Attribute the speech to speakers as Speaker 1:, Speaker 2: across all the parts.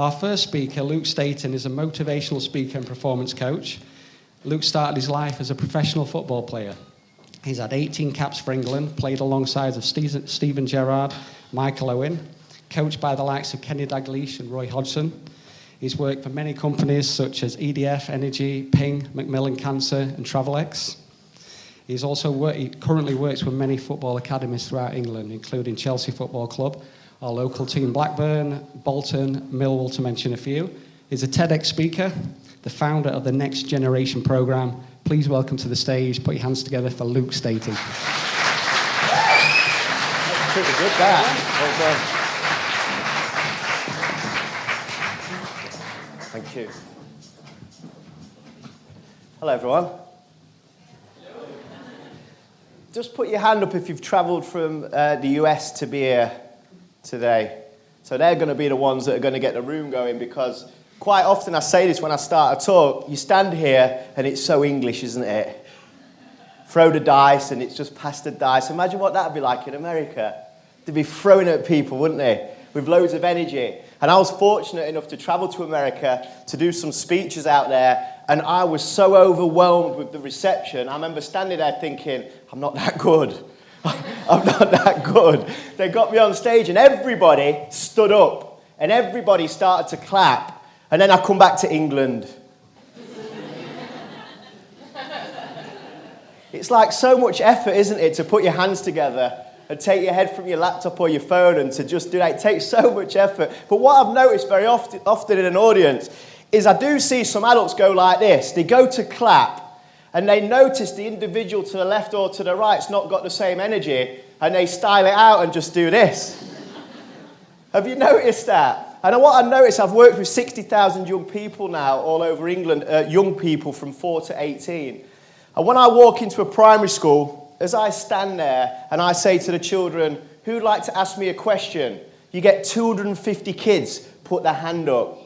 Speaker 1: Our first speaker, Luke Staton, is a motivational speaker and performance coach. Luke started his life as a professional football player. He's had 18 caps for England, played alongside of Steven Gerrard, Michael Owen, coached by the likes of Kenny Dalglish and Roy Hodgson. He's worked for many companies such as EDF, Energy, Ping, Macmillan Cancer, and Travelex. He currently works with many football academies throughout England, including Chelsea Football Club, our local team Blackburn, Bolton, Millwall, to mention a few. He's a TEDx speaker, the founder of the Next Generation programme. Please welcome to the stage, put your hands together for Luke Staton.
Speaker 2: That's pretty good, that. Well done. Thank you. Hello, everyone. Hello. Just put your hand up if you've travelled from the US to be here today. So they're going to be the ones that are going to get the room going, because quite often I say this when I start a talk, you stand here and it's so English, isn't it? Throw the dice and it's just pass the dice. Imagine what that would be like in America. They'd be throwing at people, wouldn't they? With loads of energy. And I was fortunate enough to travel to America to do some speeches out there, and I was so overwhelmed with the reception. I remember standing there thinking, I'm not that good. I'm not that good. They got me on stage and everybody stood up and everybody started to clap, and then I come back to England. It's like so much effort, isn't it, to put your hands together and take your head from your laptop or your phone and to just do that. It takes so much effort. But what I've noticed very often in an audience is I do see some adults go like this. They go to clap and they notice the individual to the left or to the right's not got the same energy, and they style it out and just do this. Have you noticed that? And what I've noticed, I've worked with 60,000 young people now all over England, young people from 4 to 18. And when I walk into a primary school, as I stand there and I say to the children, who'd like to ask me a question? You get 250 kids put their hand up.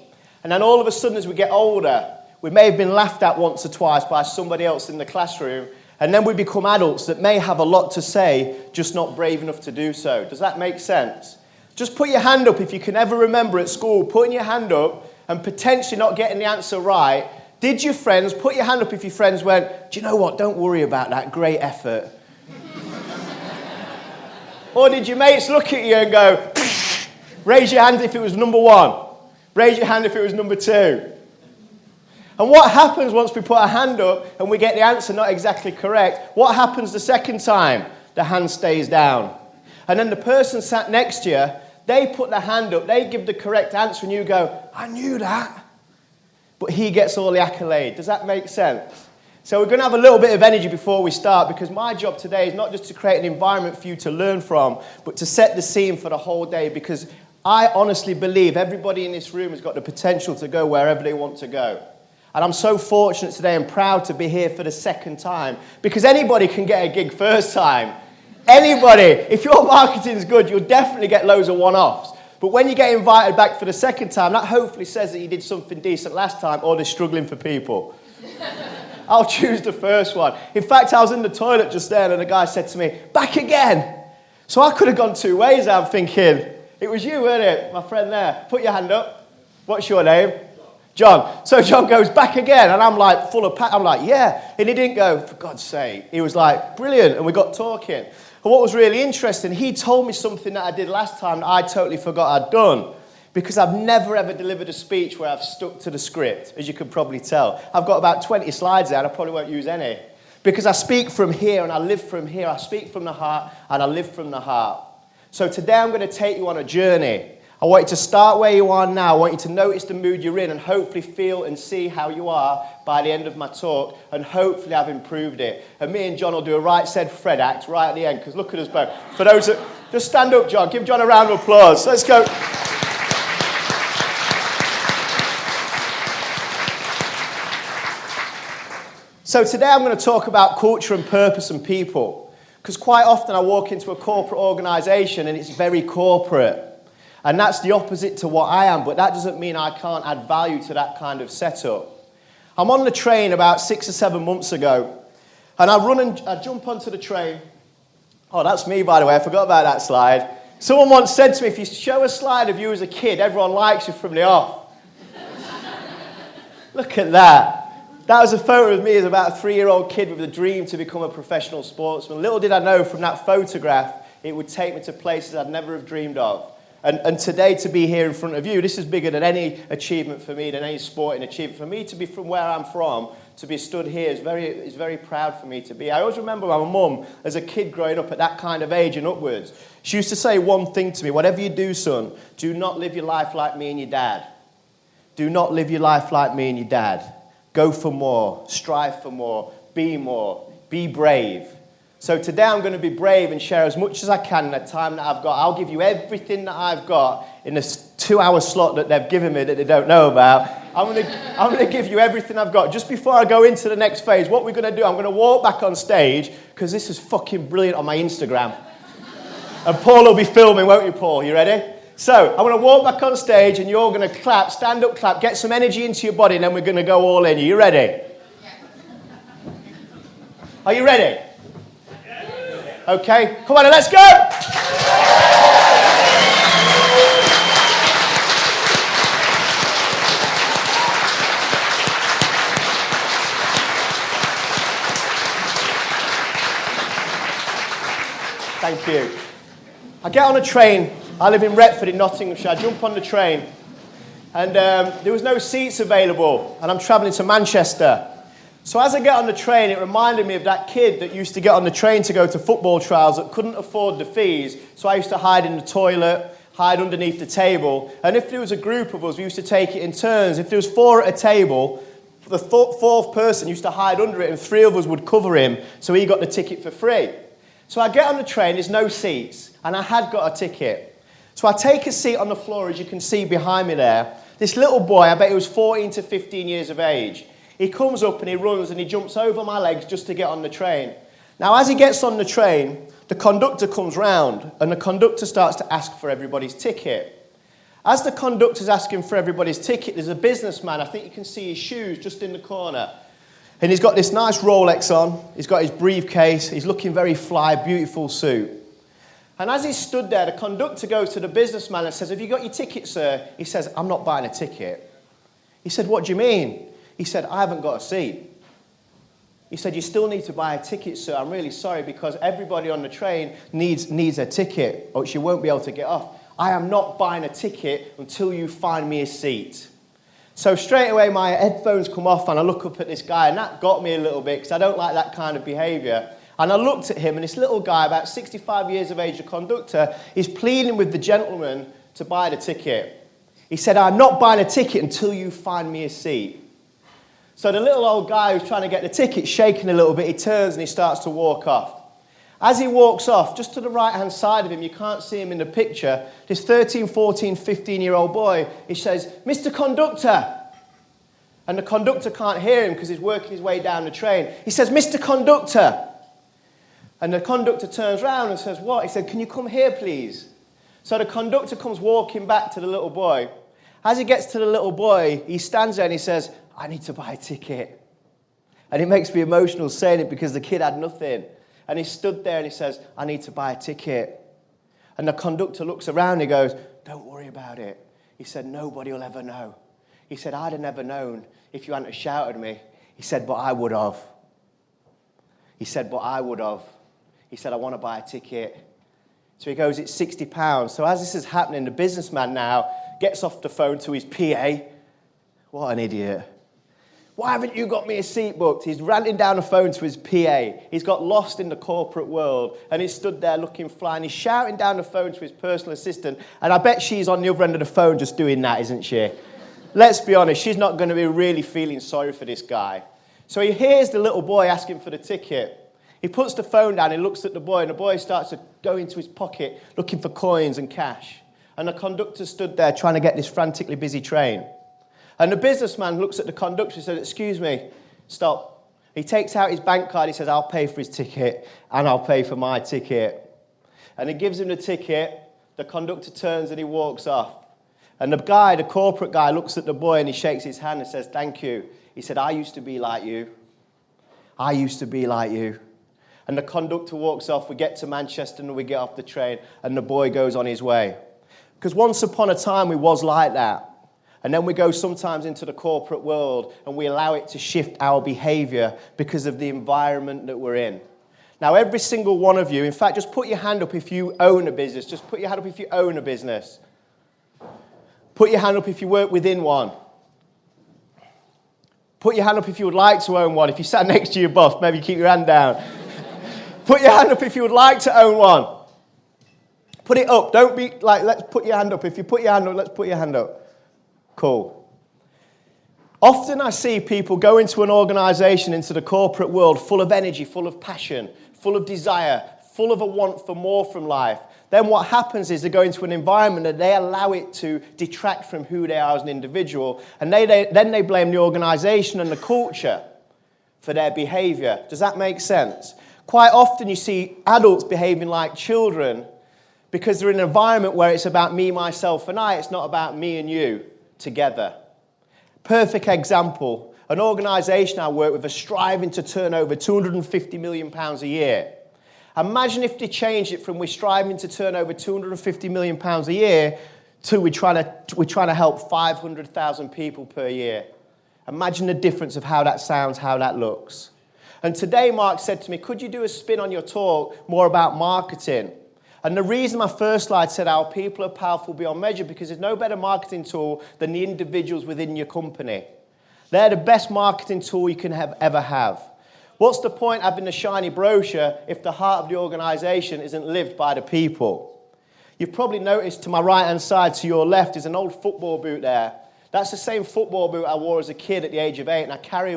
Speaker 2: And then all of a sudden, as we get older, we may have been laughed at once or twice by somebody else in the classroom, and then we become adults that may have a lot to say, just not brave enough to do so. Does that make sense? Just put your hand up if you can ever remember at school, putting your hand up and potentially not getting the answer right. Did your friends, put your hand up if your friends went, do you know what, don't worry about that, great effort. Or did your mates look at you and go, raise your hand if it was number 1. Raise your hand if it was number 2. And what happens once we put our hand up and we get the answer not exactly correct? What happens the second time? The hand stays down. And then the person sat next to you, they put their hand up, they give the correct answer, and you go, I knew that. But he gets all the accolade. Does that make sense? So we're going to have a little bit of energy before we start, because my job today is not just to create an environment for you to learn from, but to set the scene for the whole day, because I honestly believe everybody in this room has got the potential to go wherever they want to go. And I'm so fortunate today and proud to be here for the second time, because anybody can get a gig first time. Anybody. If your marketing is good, you'll definitely get loads of one-offs. But when you get invited back for the second time, that hopefully says that you did something decent last time, or they're struggling for people. I'll choose the first one. In fact, I was in the toilet just then and a guy said to me, back again. So I could have gone two ways. I'm thinking, it was you, weren't it? My friend there. Put your hand up. What's your name? John. So John goes, back again. And I'm like, full of I'm like, yeah. And he didn't go, for God's sake. He was like, brilliant. And we got talking. And what was really interesting, he told me something that I did last time that I totally forgot I'd done. Because I've never, ever delivered a speech where I've stuck to the script, as you can probably tell. I've got about 20 slides there, and I probably won't use any. Because I speak from here, and I live from here. I speak from the heart, and I live from the heart. So today I'm going to take you on a journey. I want you to start where you are now. I want you to notice the mood you're in, and hopefully feel and see how you are by the end of my talk, and hopefully I've improved it. And me and John will do a right said Fred act right at the end, because look at us both. For those that... Just stand up, John. Give John a round of applause. Let's go. So today I'm going to talk about culture and purpose and people, because quite often I walk into a corporate organisation and it's very corporate, and that's the opposite to what I am, but that doesn't mean I can't add value to that kind of setup. I'm on the train about 6 or 7 months ago, and I jump onto the train. Oh, that's me, by the way. I forgot about that slide. Someone once said to me, if you show a slide of you as a kid, everyone likes you from the off. Look at that. That was a photo of me as about a 3-year-old kid with a dream to become a professional sportsman. Little did I know from that photograph it would take me to places I'd never have dreamed of. And today to be here in front of you, this is bigger than any achievement for me, than any sporting achievement. For me to be from where I'm from, to be stood here is very proud for me to be. I always remember my mum as a kid growing up at that kind of age and upwards. She used to say one thing to me: whatever you do, son, do not live your life like me and your dad. Do not live your life like me and your dad. Go for more, strive for more, be brave. So today I'm going to be brave and share as much as I can in the time that I've got. I'll give you everything that I've got in this 2-hour slot that they've given me that they don't know about. I'm going to give you everything I've got. Just before I go into the next phase, what we're going to do, I'm going to walk back on stage, because this is fucking brilliant on my Instagram. And Paul will be filming, won't you, Paul? You ready? So I'm going to walk back on stage and you're going to clap, stand up, clap, get some energy into your body, and then we're going to go all in. Are you ready? Are you ready? Okay, come on, let's go! Thank you. I get on a train. I live in Retford in Nottinghamshire. I jump on the train, and there was no seats available, and I'm travelling to Manchester. So as I get on the train, it reminded me of that kid that used to get on the train to go to football trials that couldn't afford the fees. So I used to hide in the toilet, hide underneath the table. And if there was a group of us, we used to take it in turns. If there was 4 at a table, the 4th person used to hide under it, and 3 of us would cover him, so he got the ticket for free. So I get on the train, there's no seats, and I had got a ticket. So I take a seat on the floor, as you can see behind me there. This little boy, I bet he was 14 to 15 years of age. He comes up and he runs and he jumps over my legs just to get on the train. Now, as he gets on the train, the conductor comes round and the conductor starts to ask for everybody's ticket. As the conductor's asking for everybody's ticket, there's a businessman. I think you can see his shoes just in the corner. And he's got this nice Rolex on. He's got his briefcase. He's looking very fly, beautiful suit. And as he stood there, the conductor goes to the businessman and says, "Have you got your ticket, sir?" He says, "I'm not buying a ticket." He said, "What do you mean?" He said, "I haven't got a seat." He said, "You still need to buy a ticket, sir. I'm really sorry, because everybody on the train needs a ticket, or she won't be able to get off. I am not buying a ticket until you find me a seat." So straight away my headphones come off and I look up at this guy, and that got me a little bit because I don't like that kind of behaviour. And I looked at him, and this little guy, about 65 years of age, the conductor, is pleading with the gentleman to buy the ticket. He said, "I'm not buying a ticket until you find me a seat." So the little old guy who's trying to get the ticket, shaking a little bit, he turns and he starts to walk off. As he walks off, just to the right-hand side of him, you can't see him in the picture, this 13, 14, 15-year-old boy, he says, "Mr. Conductor." And the conductor can't hear him because he's working his way down the train. He says, "Mr. Conductor." And the conductor turns round and says, "What?" He said, "Can you come here, please?" So the conductor comes walking back to the little boy. As he gets to the little boy, he stands there and he says, "I need to buy a ticket." And it makes me emotional saying it because the kid had nothing. And he stood there and he says, "I need to buy a ticket." And the conductor looks around and he goes, "Don't worry about it." He said, "Nobody will ever know." He said, "I'd have never known if you hadn't have shouted at me." He said, "But I would have." He said, "But I would have." He said, "I want to buy a ticket." So he goes, "It's £60. So as this is happening, the businessman now gets off the phone to his PA. What an idiot. "Why haven't you got me a seat booked?" He's ranting down the phone to his PA. He's got lost in the corporate world, and he's stood there looking fly, and he's shouting down the phone to his personal assistant, and I bet she's on the other end of the phone just doing that, isn't she? Let's be honest, she's not going to be really feeling sorry for this guy. So he hears the little boy asking for the ticket. He puts the phone down, he looks at the boy, and the boy starts to go into his pocket looking for coins and cash. And the conductor stood there trying to get this frantically busy train. And the businessman looks at the conductor and says, "Excuse me, stop." He takes out his bank card, he says, "I'll pay for his ticket, and I'll pay for my ticket." And he gives him the ticket, the conductor turns and he walks off. And the guy, the corporate guy, looks at the boy and he shakes his hand and says, "Thank you." He said, "I used to be like you. I used to be like you." And the conductor walks off, we get to Manchester and we get off the train, and the boy goes on his way. Because once upon a time we was like that. And then we go sometimes into the corporate world and we allow it to shift our behavior because of the environment that we're in. Now, every single one of you, in fact, just put your hand up if you own a business. Just put your hand up if you own a business. Put your hand up if you work within one. Put your hand up if you would like to own one. If you sat next to your boss, maybe keep your hand down. Put your hand up if you would like to own one. Put it up. Don't be like, let's put your hand up. If you put your hand up, let's put your hand up. Cool. Often I see people go into an organization, into the corporate world, full of energy, full of passion, full of desire, full of a want for more from life. Then what happens is they go into an environment that they allow it to detract from who they are as an individual, and then they blame the organization and the culture for their behavior. Does that make sense? Quite often you see adults behaving like children because they're in an environment where it's about me, myself, and I. It's not about me and you together. Perfect example. An organisation I work with is striving to turn over £250 million a year. Imagine if they changed it from we're striving to turn over £250 million a year to we're trying to help 500,000 people per year. Imagine the difference of how that sounds, how that looks. And today Mark said to me, could you do a spin on your talk more about marketing? And the reason my first slide said our people are powerful beyond measure, because there's no better marketing tool than the individuals within your company. They're the best marketing tool you can ever have. What's the point having a shiny brochure if the heart of the organisation isn't lived by the people? You've probably noticed to my right-hand side, to your left, is an old football boot there. That's the same football boot I wore as a kid at the age of 8, and I carry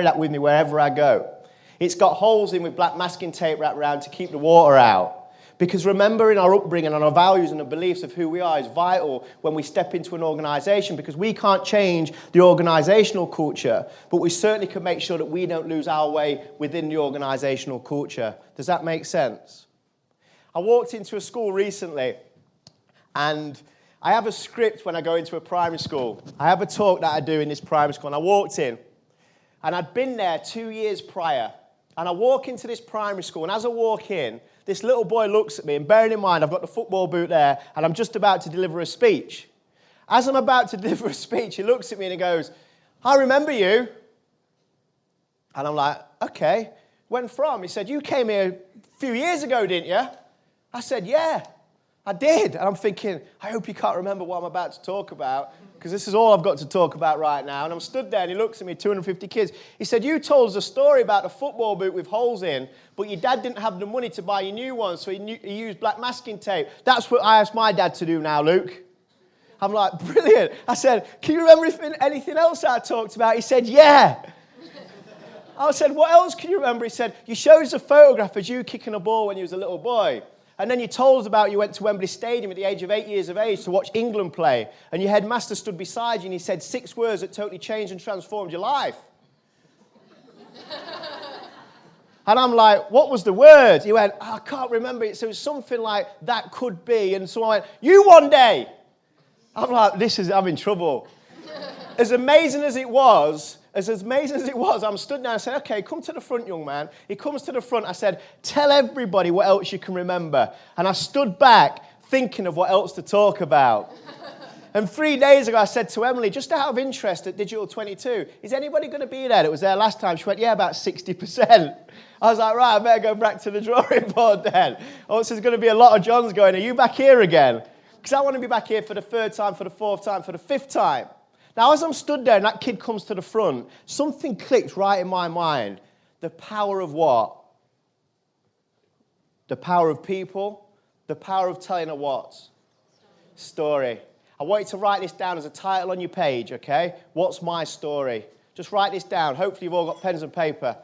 Speaker 2: that with me wherever I go. It's got holes in with black masking tape wrapped around to keep the water out. Because remembering our upbringing and our values and the beliefs of who we are is vital when we step into an organisation, because we can't change the organisational culture, but we certainly can make sure that we don't lose our way within the organisational culture. Does that make sense? I walked into a school recently, and I have a script when I go into a primary school. I have a talk that I do in this primary school, and I walked in, and I'd been there 2 years prior, and I walk into this primary school, and as I walk in, this little boy looks at me, and bearing in mind, I've got the football boot there, and I'm just about to deliver a speech. As I'm about to deliver a speech, he looks at me and he goes, I remember you. And I'm like, okay. When from? He said, you came here a few years ago, didn't you? I said, yeah, I did. And I'm thinking, I hope you can't remember what I'm about to talk about, because this is all I've got to talk about right now. And I'm stood there, and he looks at me, 250 kids. He said, you told us a story about a football boot with holes in, but your dad didn't have the money to buy you new ones, so he used black masking tape. That's what I asked my dad to do now, Luke. I'm like, brilliant. I said, can you remember anything else I talked about? He said, yeah. I said, what else can you remember? He said, you showed us a photograph of you kicking a ball when you was a little boy. And then you told us about you went to Wembley Stadium at the age of 8 years of age to watch England play. And your headmaster stood beside you and he said 6 words that totally changed and transformed your life. And I'm like, what was the word? He went, I can't remember it. So it was something like, that could be. And so I went, you one day. I'm like, I'm in trouble. As amazing as it was, I'm stood there and I said, okay, come to the front, young man. He comes to the front. I said, tell everybody what else you can remember. And I stood back thinking of what else to talk about. And 3 days ago, I said to Emily, just out of interest at Digital 22, is anybody going to be there that was there last time? She went, yeah, about 60%. I was like, right, I better go back to the drawing board then. Oh, so there's going to be a lot of Johns going, are you back here again? Because I want to be back here for the 3rd time, for the 4th time, for the 5th time. Now, as I'm stood there and that kid comes to the front, something clicked right in my mind. The power of what? The power of people. The power of telling a what? Story. I want you to write this down as a title on your page, okay? What's my story? Just write this down. Hopefully you've all got pens and paper.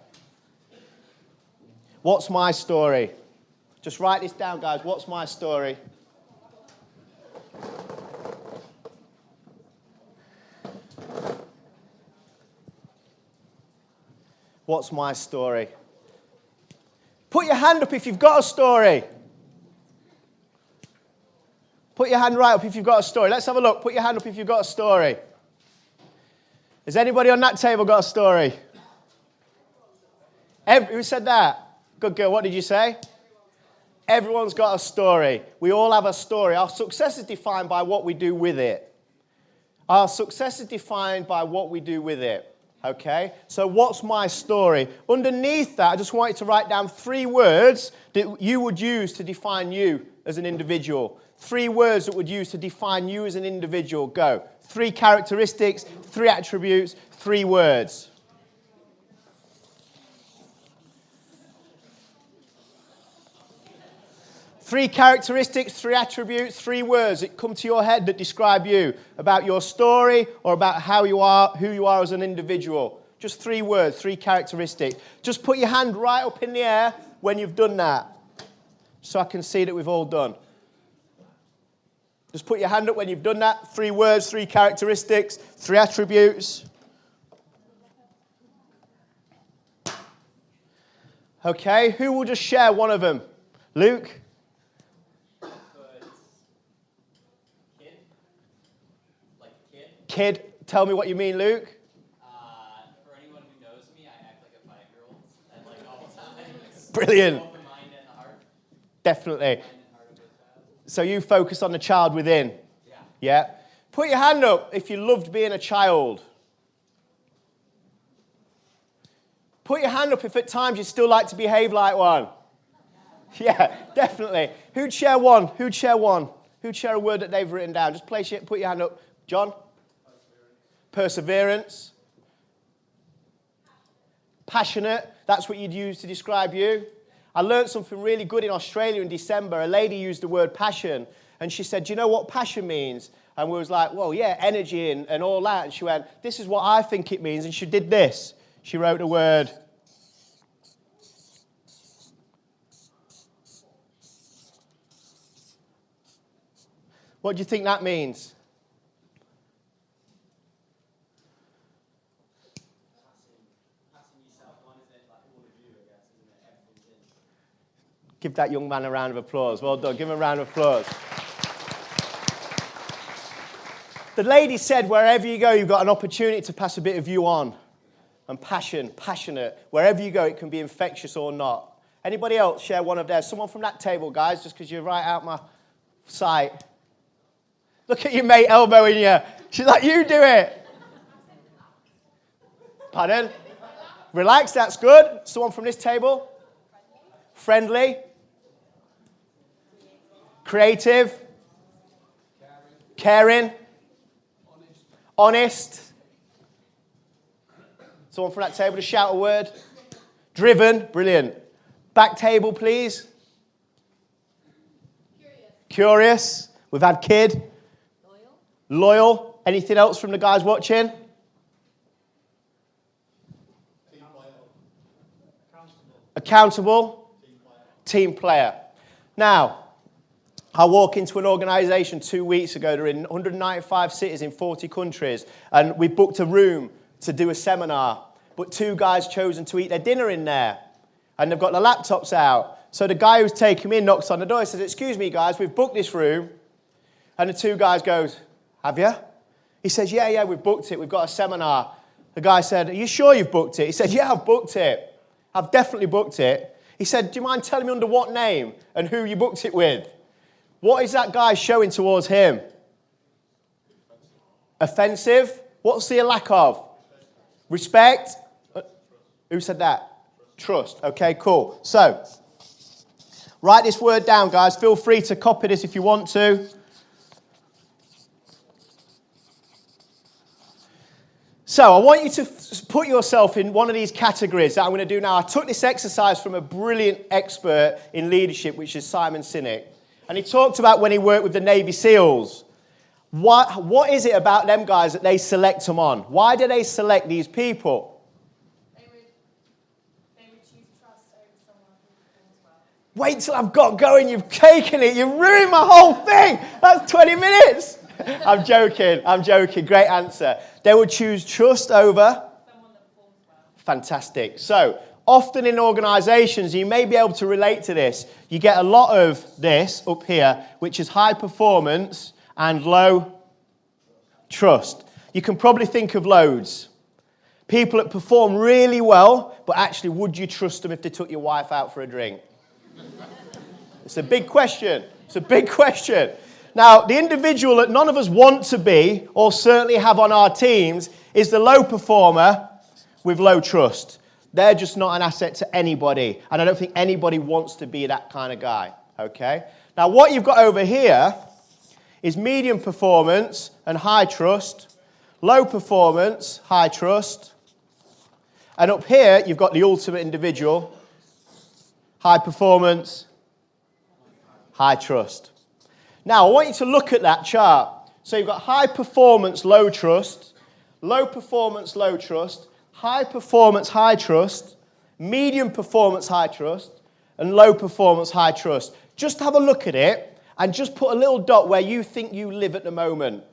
Speaker 2: What's my story? Just write this down, guys. What's my story? What's my story? Put your hand up if you've got a story. Put your hand right up if you've got a story. Let's have a look. Put your hand up if you've got a story. Has anybody on that table got a story? Who said that? Good girl. What did you say? Everyone's got a story. We all have a story. Our success is defined by what we do with it. Our success is defined by what we do with it. Okay? So what's my story? Underneath that, I just want you to write down 3 words that you would use to define you as an individual. 3 words that would use to define you as an individual. Go. 3 characteristics, 3 attributes, 3 words. Three characteristics, 3 attributes, 3 words that come to your head that describe you, about your story or about how you are, who you are as an individual. Just 3 words, 3 characteristics. Just put your hand right up in the air when you've done that, so I can see that we've all done. Just put your hand up when you've done that. 3 words, 3 characteristics, 3 attributes. Okay, who will just share one of them? Luke? Kid, tell me what you mean, Luke.
Speaker 3: For anyone who knows me, I act like a 5-year-old at like all times.
Speaker 2: Brilliant.
Speaker 3: Both the mind and the heart.
Speaker 2: Definitely. So you focus on the child within.
Speaker 3: Yeah.
Speaker 2: Yeah. Put your hand up if you loved being a child. Put your hand up if at times you still like to behave like one. Yeah, definitely. Who'd share one? Who'd share one? Who'd share a word that they've written down? Just place it. Put your hand up. John? Perseverance. Passionate. That's what you'd use to describe you. I learned something really good in Australia in December. A lady used the word passion, and she said, do you know what passion means? And we was like, well, yeah, energy and all that. And she went, this is what I think it means. And she did this. She wrote the word. What do you think that means? Give that young man a round of applause. Well done. Give him a round of applause. The lady said, wherever you go, you've got an opportunity to pass a bit of you on. And passionate. Wherever you go, it can be infectious or not. Anybody else share one of theirs? Someone from that table, guys, just because you're right out my sight. Look at your mate elbowing you. She's like, you do it. Pardon? Relax, that's good. Someone from this table? Friendly. Creative. Caring. Honest. Someone from that table to shout a word. Driven. Brilliant. Back table, please. Curious. We've had kid. Loyal. Anything else from the guys watching? Accountable. Team player. Now, I walk into an organisation 2 weeks ago. They're in 195 cities in 40 countries. And we booked a room to do a seminar. But 2 guys chosen to eat their dinner in there. And they've got the laptops out. So the guy who's taking me in knocks on the door and says, excuse me, guys, we've booked this room. And the 2 guys goes, have you? He says, yeah, we've booked it. We've got a seminar. The guy said, are you sure you've booked it? He said, yeah, I've booked it. I've definitely booked it. He said, do you mind telling me under what name and who you booked it with? What is that guy showing towards him? Offensive? What's the lack of? Respect? Who said that? Trust. Okay, cool. So, write this word down, guys. Feel free to copy this if you want to. So, I want you to put yourself in one of these categories that I'm going to do now. I took this exercise from a brilliant expert in leadership, which is Simon Sinek. And he talked about when he worked with the Navy SEALs. What is it about them guys that they select them on? Why do they select these people?
Speaker 4: They would choose trust over someone who performs well.
Speaker 2: Wait till I've got going. You've taken it. You've ruined my whole thing. That's 20 minutes. I'm joking. Great answer. They would choose trust over
Speaker 4: Someone that performs well.
Speaker 2: Fantastic. So, often in organizations, you may be able to relate to this. You get a lot of this up here, which is high performance and low trust. You can probably think of loads. People that perform really well, but actually, would you trust them if they took your wife out for a drink? It's a big question. Now, the individual that none of us want to be, or certainly have on our teams, is the low performer with low trust. They're just not an asset to anybody, and I don't think anybody wants to be that kind of guy, okay? Now, what you've got over here is medium performance and high trust, low performance, high trust, and up here, you've got the ultimate individual, high performance, high trust. Now, I want you to look at that chart. So you've got high performance, low trust, low performance, low trust, high performance, high trust, medium performance, high trust, and low performance, high trust. Just have a look at it and just put a little dot where you think you live at the moment.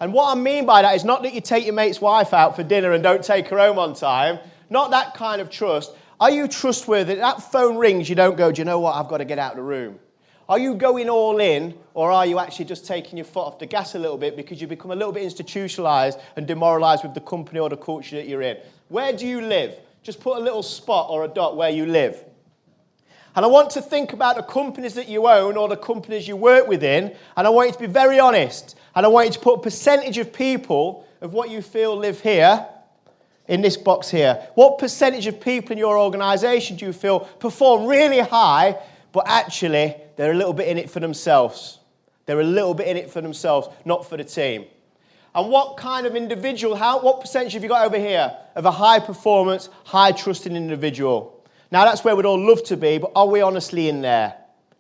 Speaker 2: And what I mean by that is not that you take your mate's wife out for dinner and don't take her home on time. Not that kind of trust. Are you trustworthy? That phone rings, you don't go, do you know what, I've got to get out of the room. Are you going all in, or are you actually just taking your foot off the gas a little bit because you become a little bit institutionalized and demoralized with the company or the culture that you're in? Where do you live? Just put a little spot or a dot where you live. And I want to think about the companies that you own or the companies you work within, and I want you to be very honest. And I want you to put a percentage of people of what you feel live here, in this box here. What percentage of people in your organization do you feel perform really high, but actually they're a little bit in it for themselves? They're a little bit in it for themselves, not for the team. And what kind of individual, what percentage have you got over here of a high performance, high trusting individual? Now that's where we'd all love to be, but are we honestly in there?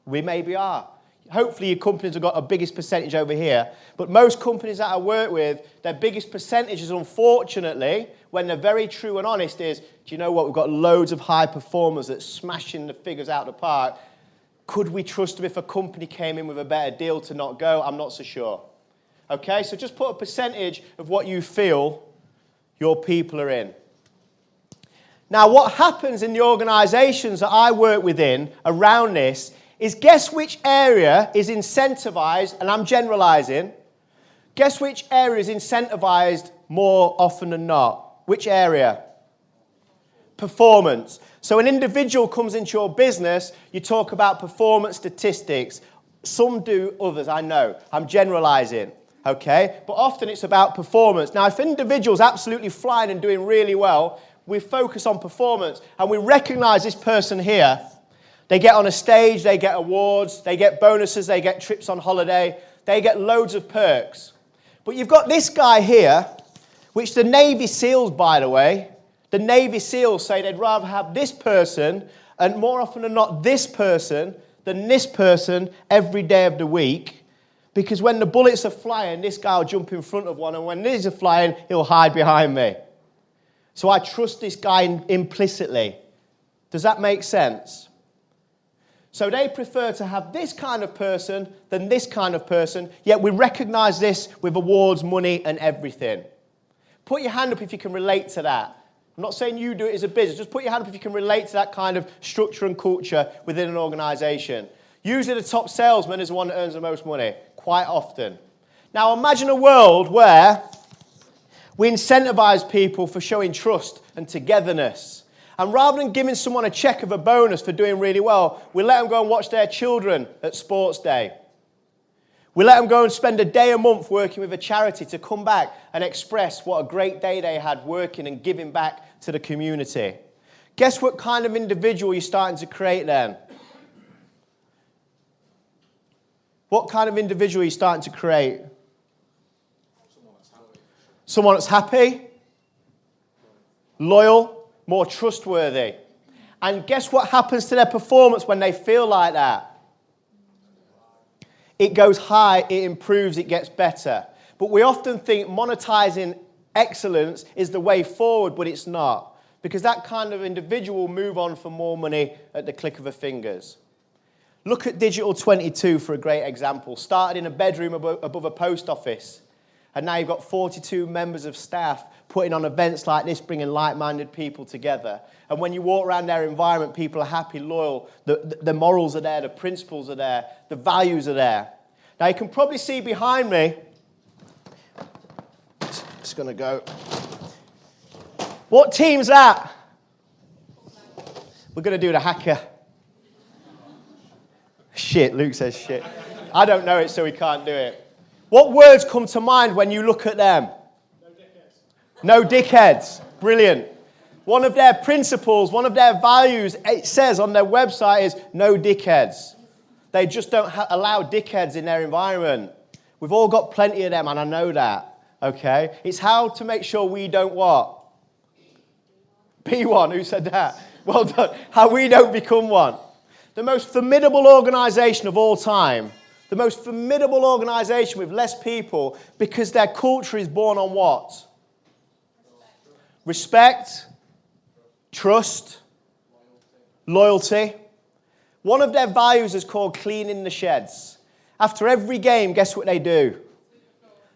Speaker 2: We maybe are. Hopefully your companies have got a biggest percentage over here. But most companies that I work with, their biggest percentages, unfortunately, when they're very true and honest, is, do you know what, we've got loads of high performers that smashing the figures out of the park. Could we trust them if a company came in with a better deal to not go? I'm not so sure. Okay, so just put a percentage of what you feel your people are in. Now, what happens in the organizations that I work within around this is, guess which area is incentivized, and I'm generalizing, guess which area is incentivized more often than not? Which area? Performance. So an individual comes into your business, you talk about performance statistics. Some do, others, I know. I'm generalizing, okay? But often it's about performance. Now, if an individual's absolutely flying and doing really well, we focus on performance, and we recognize this person here. They get on a stage, they get awards, they get bonuses, they get trips on holiday, they get loads of perks. But you've got this guy here, which the Navy SEALs, by the way, the Navy SEALs say they'd rather have this person, and more often than not this person, than this person every day of the week. Because when the bullets are flying, this guy will jump in front of one, and when these are flying, he'll hide behind me. So I trust this guy implicitly. Does that make sense? So they prefer to have this kind of person than this kind of person, yet we recognize this with awards, money, and everything. Put your hand up if you can relate to that. I'm not saying you do it as a business. Just put your hand up if you can relate to that kind of structure and culture within an organization. Usually the top salesman is the one that earns the most money, quite often. Now imagine a world where we incentivize people for showing trust and togetherness. And rather than giving someone a check of a bonus for doing really well, we let them go and watch their children at sports day. We let them go and spend a day a month working with a charity to come back and express what a great day they had working and giving back to the community. Guess what kind of individual you're starting to create then? What kind of individual are you starting to create? Someone that's happy, loyal, more trustworthy. And guess what happens to their performance when they feel like that? It goes high, it improves, it gets better. But we often think monetizing excellence is the way forward, but it's not. Because that kind of individual will move on for more money at the click of a fingers. Look at Digital 22 for a great example. Started in a bedroom above a post office. And now you've got 42 members of staff putting on events like this, bringing like-minded people together. And when you walk around their environment, people are happy, loyal, the morals are there, the principles are there, the values are there. Now you can probably see behind me, it's going to go. What team's that? We're going to do the hacker. Shit, Luke says shit. I don't know it, so we can't do it. What words come to mind when you look at them? No dickheads. Brilliant. One of their principles, one of their values, it says on their website is no dickheads. They just don't allow dickheads in their environment. We've all got plenty of them, and I know that. Okay? It's how to make sure we don't what? Be one. Who said that? Well done. How we don't become one. The most formidable organisation of all time. The most formidable organisation with less people because their culture is born on what? Respect, trust, loyalty. One of their values is called cleaning the sheds. After every game, guess what they do?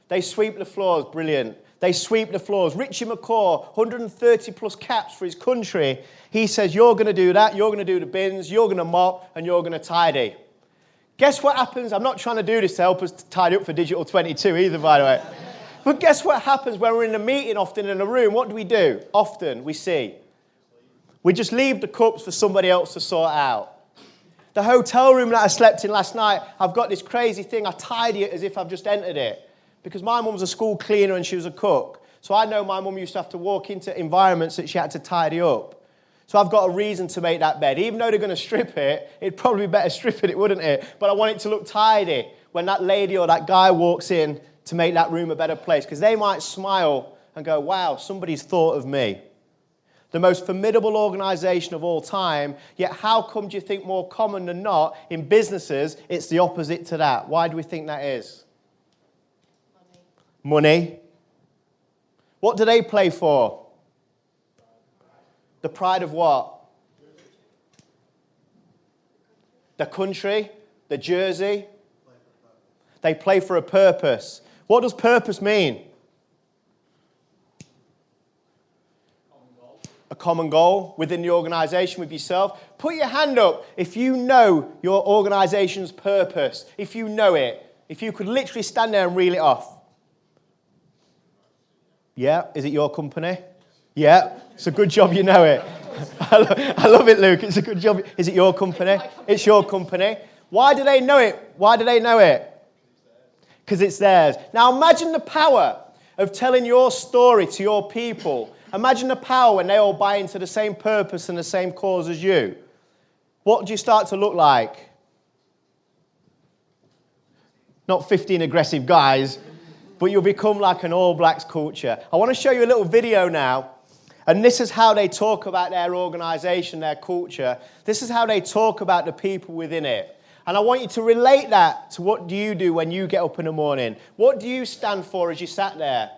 Speaker 2: They sweep the floors. Brilliant. They sweep the floors. Richie McCaw, 130 plus caps for his country. He says, you're going to do that, you're going to do the bins, you're going to mop, and you're going to tidy. Guess what happens? I'm not trying to do this to help us tidy up for Digital 22 either, by the way. But guess what happens when we're in a meeting, often in a room? What do? Often we see. We just leave the cups for somebody else to sort out. The hotel room that I slept in last night, I've got this crazy thing. I tidy it as if I've just entered it. Because my mum was a school cleaner and she was a cook. So I know my mum used to have to walk into environments that she had to tidy up. So I've got a reason to make that bed. Even though they're going to strip it, it'd probably be better stripping it, wouldn't it? But I want it to look tidy when that lady or that guy walks in to make that room a better place. Because they might smile and go, wow, somebody's thought of me. The most formidable organisation of all time, yet how come do you think more common than not in businesses, it's the opposite to that? Why do we think that is? Money. What do they play for? The pride of what? The country, the jersey. They play for a purpose. What does purpose mean? A common goal within the organisation with yourself. Put your hand up if you know your organisation's purpose. If you know it. If you could literally stand there and reel it off. Yeah? Is it your company? Yeah? It's a good job you know it. I love it, Luke. It's a good job. Is it your company? It's your company. Why do they know it? Why do they know it? Because it's theirs. Now imagine the power of telling your story to your people. Imagine the power when they all buy into the same purpose and the same cause as you. What do you start to look like? Not 15 aggressive guys, but you'll become like an All Blacks culture. I want to show you a little video now. And this is how they talk about their organisation, their culture. This is how they talk about the people within it. And I want you to relate that to what do you do when you get up in the morning. What do you stand for as you sat there?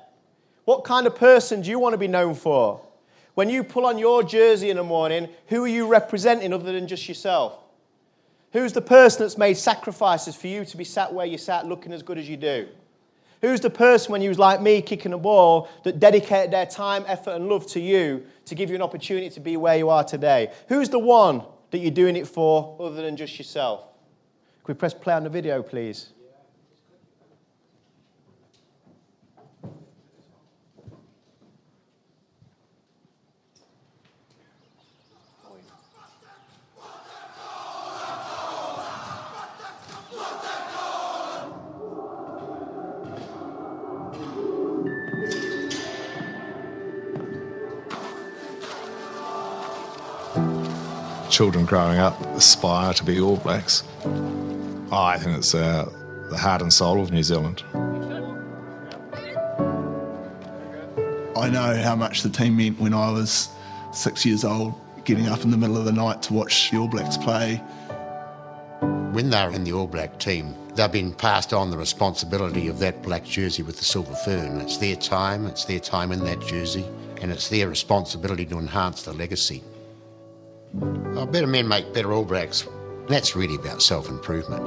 Speaker 2: What kind of person do you want to be known for? When you pull on your jersey in the morning, who are you representing other than just yourself? Who's the person that's made sacrifices for you to be sat where you sat looking as good as you do? Who's the person when you was like me kicking a ball that dedicated their time, effort and love to you to give you an opportunity to be where you are today? Who's the one that you're doing it for other than just yourself? Can we press play on the video, please?
Speaker 5: Children growing up aspire to be All Blacks. I think it's the heart and soul of New Zealand.
Speaker 6: I know how much the team meant when I was 6 years old, getting up in the middle of the night to watch the All Blacks play.
Speaker 7: When they're in the All Black team, they've been passed on the responsibility of that black jersey with the silver fern. It's their time in that jersey, and it's their responsibility to enhance the legacy. Better men make better All Blacks. That's really about self-improvement.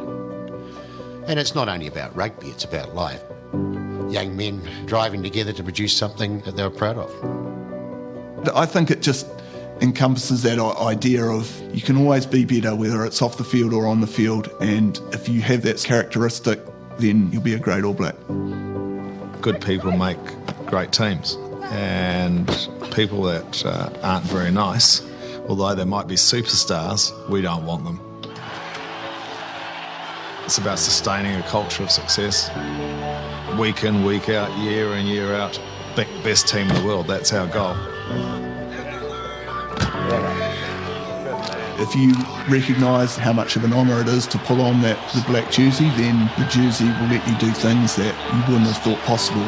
Speaker 7: And it's not only about rugby, it's about life. Young men driving together to produce something that they're proud of.
Speaker 6: I think it just encompasses that idea of you can always be better, whether it's off the field or on the field, and if you have that characteristic, then you'll be a great All Black.
Speaker 5: Good people make great teams, and people that aren't very nice, although they might be superstars, we don't want them. It's about sustaining a culture of success. Week in, week out, year in, year out. Being the best team in the world, that's our goal.
Speaker 6: If you recognise how much of an honour it is to pull on the black jersey, then the jersey will let you do things that you wouldn't have thought possible.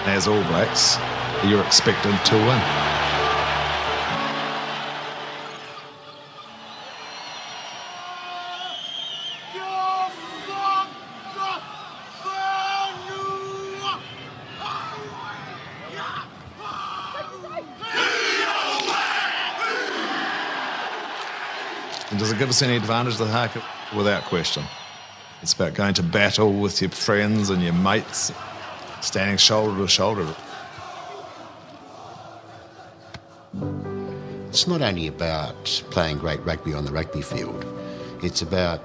Speaker 5: As All Blacks, you're expected to win. And does it give us any advantage to Haka? Without question. It's about going to battle with your friends and your mates, standing shoulder to shoulder.
Speaker 7: It's not only about playing great rugby on the rugby field, it's about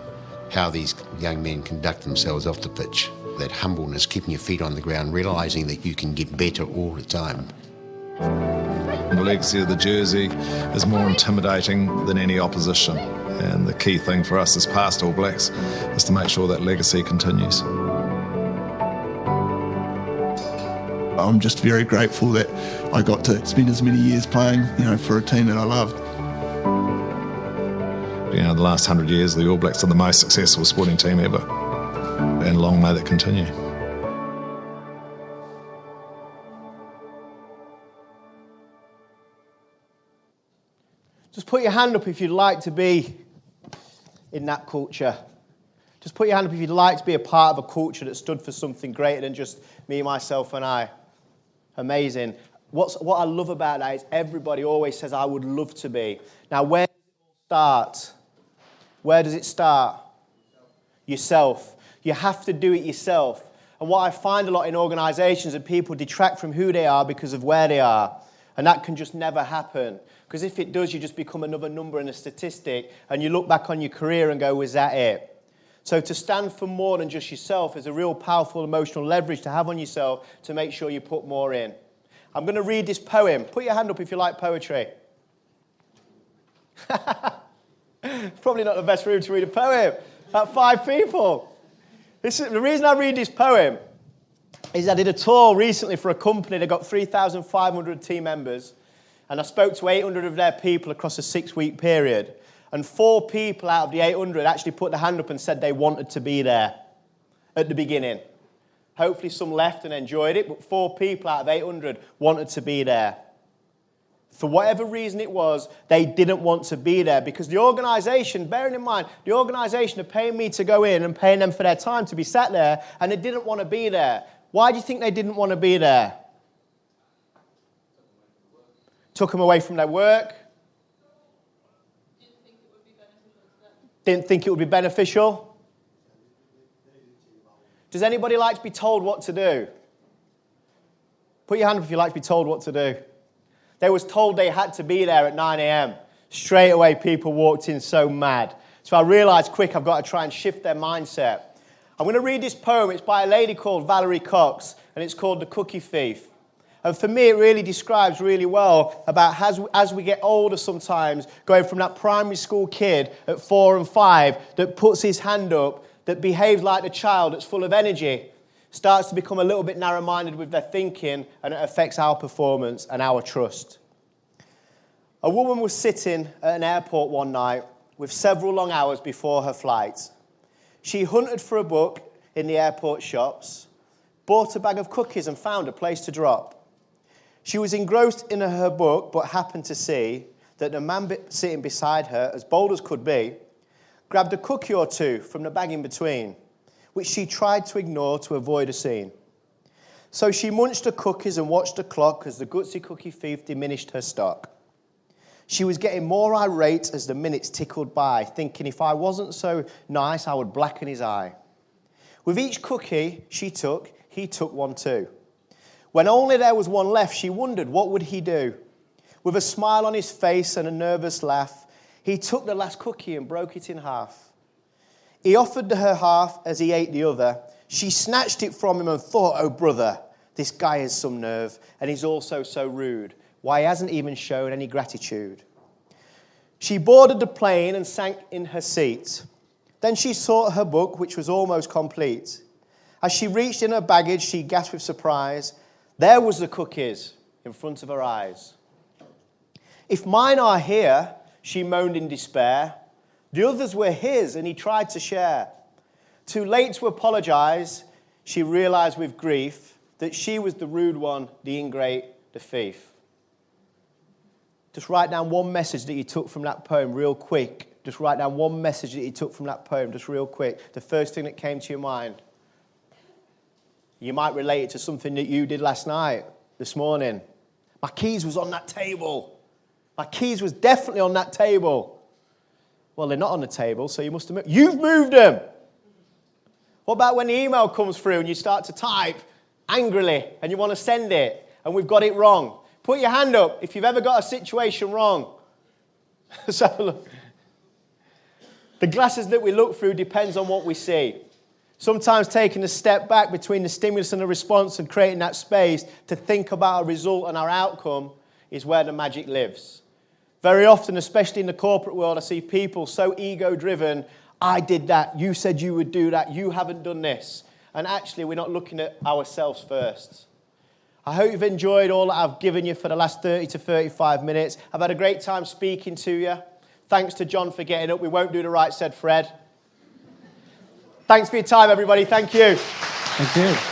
Speaker 7: how these young men conduct themselves off the pitch. That humbleness, keeping your feet on the ground, realising that you can get better all the time.
Speaker 5: The legacy of the jersey is more intimidating than any opposition. And the key thing for us as past All Blacks is to make sure that legacy continues.
Speaker 6: I'm just very grateful that I got to spend as many years playing, for a team that I loved.
Speaker 5: The last 100 years, the All Blacks are the most successful sporting team ever. And long may that continue.
Speaker 2: Just put your hand up if you'd like to be in that culture. Just put your hand up if you'd like to be a part of a culture that stood for something greater than just me, myself, and I. Amazing. What I love about that is everybody always says, I would love to be. Now, where does it all start? Where does it start? Yourself. You have to do it yourself. And what I find a lot in organisations is people detract from who they are because of where they are. And that can just never happen. Because if it does, you just become another number in a statistic and you look back on your career and go, was that it? So to stand for more than just yourself is a real powerful emotional leverage to have on yourself to make sure you put more in. I'm going to read this poem. Put your hand up if you like poetry. Probably not the best room to read a poem. About 5 people. The reason I read this poem is I did a tour recently for a company that got 3,500 team members. And I spoke to 800 of their people across a 6-week period. And 4 people out of the 800 actually put their hand up and said they wanted to be there at the beginning. Hopefully some left and enjoyed it, but 4 people out of 800 wanted to be there. For whatever reason it was, they didn't want to be there because the organisation, bearing in mind, the organisation are paying me to go in and paying them for their time to be sat there, and they didn't want to be there. Why do you think they didn't want to be there? Took them away from their work. Didn't think it would be beneficial. Does anybody like to be told what to do? Put your hand up if you like to be told what to do. They was told they had to be there at 9 a.m. Straight away, people walked in so mad. So I realised quick, I've got to try and shift their mindset. I'm going to read this poem. It's by a lady called Valerie Cox, and it's called The Cookie Thief. And for me, it really describes really well about as we get older sometimes, going from that primary school kid at 4 and 5 that puts his hand up, that behaves like the child, that's full of energy, starts to become a little bit narrow-minded with their thinking, and it affects our performance and our trust. A woman was sitting at an airport one night with several long hours before her flight. She hunted for a book in the airport shops, bought a bag of cookies and found a place to drop. She was engrossed in her book, but happened to see that the man sitting beside her, as bold as could be, grabbed a cookie or two from the bag in between, which she tried to ignore to avoid a scene. So she munched the cookies and watched the clock as the gutsy cookie thief diminished her stock. She was getting more irate as the minutes tickled by, thinking if I wasn't so nice, I would blacken his eye. With each cookie he took one too. When only there was one left, she wondered what would he do. With a smile on his face and a nervous laugh, he took the last cookie and broke it in half. He offered her half as he ate the other. She snatched it from him and thought, oh brother, this guy has some nerve, and he's also so rude. Why, he hasn't even shown any gratitude. She boarded the plane and sank in her seat. Then she sought her book, which was almost complete. As she reached in her baggage, she gasped with surprise. There was the cookies in front of her eyes. If mine are here, she moaned in despair. The others were his, and he tried to share. Too late to apologize, she realized with grief that she was the rude one, the ingrate, the thief. Just write down one message that you took from that poem real quick. Just write down one message that you took from that poem just real quick. The first thing that came to your mind. You might relate it to something that you did last night, this morning. My keys was on that table. My keys was definitely on that table. Well, they're not on the table, so you must have moved. You've moved them. What about when the email comes through and you start to type angrily and you want to send it and we've got it wrong? Put your hand up if you've ever got a situation wrong. Let's have a look. The glasses that we look through depends on what we see. Sometimes taking a step back between the stimulus and the response and creating that space to think about a result and our outcome is where the magic lives. Very often, especially in the corporate world, I see people so ego-driven. I did that. You said you would do that. You haven't done this. And actually, we're not looking at ourselves first. I hope you've enjoyed all that I've given you for the last 30 to 35 minutes. I've had a great time speaking to you. Thanks to John for getting up. We won't do the right, said Fred. Thanks for your time, everybody. Thank you.
Speaker 1: Thank you.